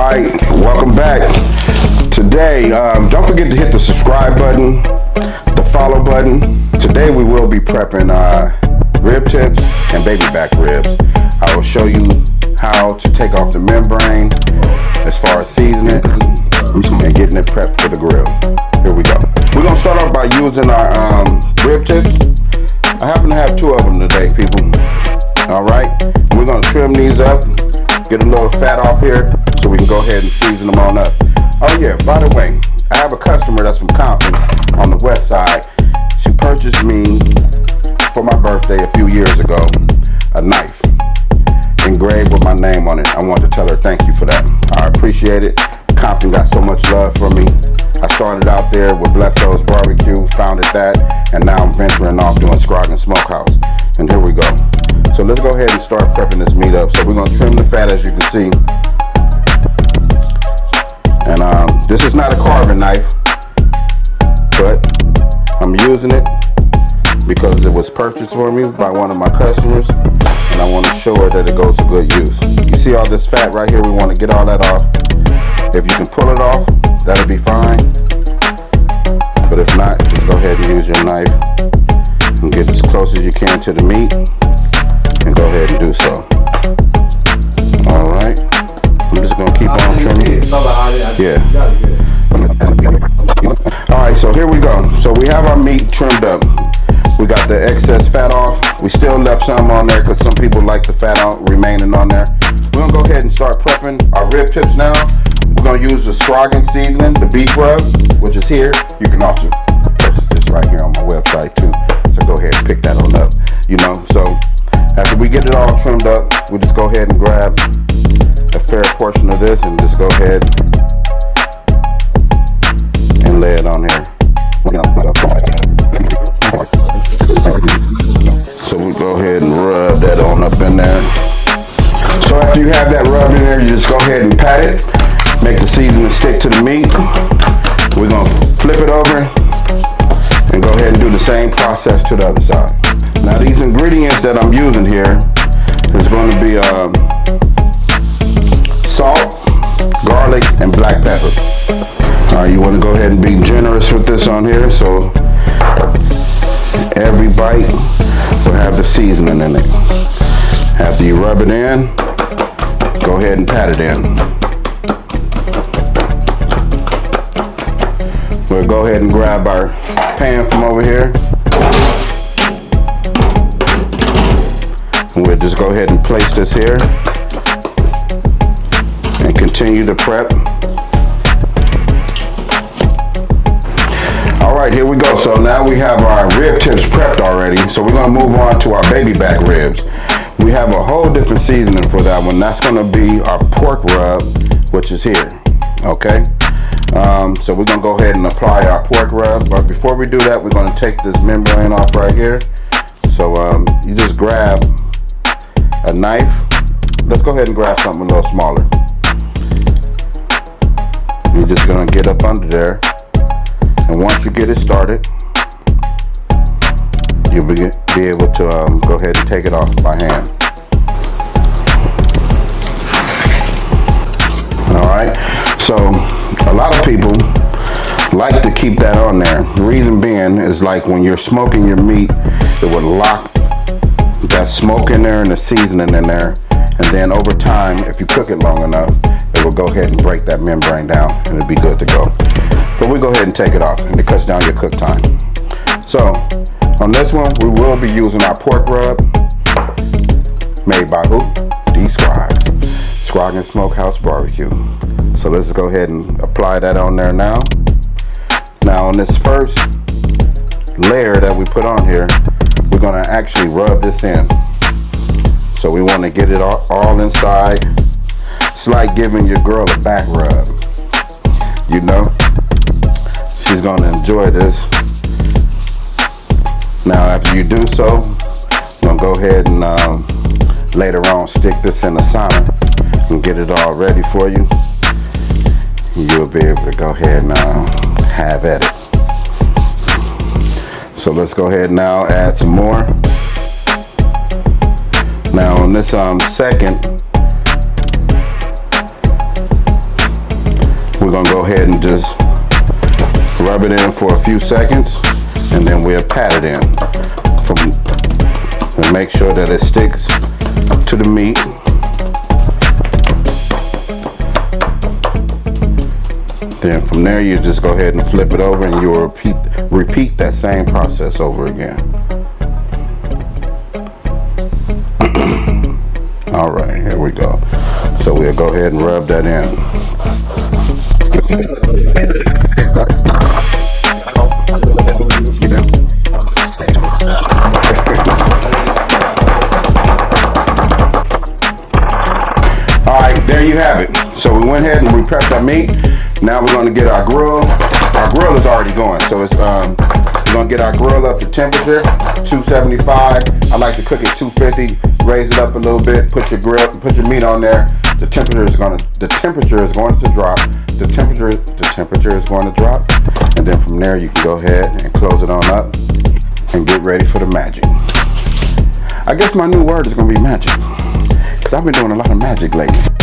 Alright, welcome back. Today, don't forget to hit the subscribe button, the follow button. Today we will be prepping rib tips and baby back ribs. I will show you how to take off the membrane as far as seasoning and getting it prepped for the grill. Here we go. We're going to start off by using our rib tips. I happen to have 2 of them today, people. Alright, we're going to trim these up, get a little fat off here so we can go ahead and season them on up. Oh yeah, by the way, I have a customer that's from Compton on the west side. She purchased me for my birthday a few years ago a knife engraved with my name on it. I wanted to tell her thank you for that. I appreciate it. Compton got so much love for me. I started out there with Blesso's Barbecue, founded that, and now I'm venturing off doing Scroggins Smokehouse. And here we go. So let's go ahead and start prepping this meat up. So we're gonna trim the fat, as you can see. And this is not a carving knife, but I'm using it because it was purchased for me by one of my customers, and I want to show her that it goes to good use. You see all this fat right here? We want to get all that off. If you can pull it off, that'll be fine. But if not, just go ahead and use your knife and get as close as you can to the meat, and go ahead and do so. All right. I'm just gonna keep on trimming. Yeah. All right, so here we go. So we have our meat trimmed up. We got the excess fat off. We still left some on there because some people like the fat out remaining on there. We're gonna go ahead and start prepping our rib tips now. We're gonna use the Scroggins seasoning, the beef rub, which is here. You can also purchase this right here on my website too. So go ahead and pick that on up. You know, so after we get it all trimmed up, we just go ahead and grab a fair portion of this and just go ahead and lay it on here. So we go ahead and rub that on up in there. So after you have that rubbed in there, you just go ahead and pat it, make the seasoning stick to the meat. We're gonna flip it over and go ahead and do the same process to the other side. Now these ingredients that I'm using here is going to be salt, garlic, and black pepper. You want to go ahead and be generous with this on here, so every bite will have the seasoning in it. After you rub it in, go ahead and pat it in. We'll go ahead and grab our pan from over here. And we'll just go ahead and place this here and continue to prep. Alright, here we go. So now we have our rib tips prepped already. So we're going to move on to our baby back ribs. We have a whole different seasoning for that one. That's going to be our pork rub, which is here. Okay? So we're going to go ahead and apply our pork rub. But before we do that, we're going to take this membrane off right here. So you just grab a knife. Let's go ahead and grab something a little smaller. You're just going to get up under there. And once you get it started, you'll be able to go ahead and take it off by hand. Alright, so a lot of people like to keep that on there. The reason being is like when you're smoking your meat, it would lock that smoke in there and the seasoning in there. And then over time, if you cook it long enough, it will go ahead and break that membrane down and it'll be good to go. But we go ahead and take it off, and it cuts down your cook time. So on this one, we will be using our pork rub, made by who? D Scroggins, Scroggins Smokehouse Barbecue. So let's go ahead and apply that on there now. Now on this first layer that we put on here, we're gonna actually rub this in. So we want to get it all inside. It's like giving your girl a back rub, you know? She's going to enjoy this. Now after you do so, I'm going to go ahead and later on stick this in the sauna and get it all ready for you. You'll be able to go ahead and have at it. So let's go ahead now, add some more. Now on this second we're gonna go ahead and just rub it in for a few seconds, and then we'll pat it in and make sure that it sticks to the meat. Then from there, you just go ahead and flip it over, and you'll repeat that same process over again. All right, here we go. So we'll go ahead and rub that in. All right, there you have it. So we went ahead and we prepped our meat. Now we're going to get our grill. Our grill is already going, so it's we're going to get our grill up to temperature 275. I like to cook at 250. Raise it up a little bit. Put your meat on there. The temperature is going to drop. The temperature is going to drop, and then from there you can go ahead and close it on up and get ready for the magic. I guess my new word is going to be magic, because I've been doing a lot of magic lately.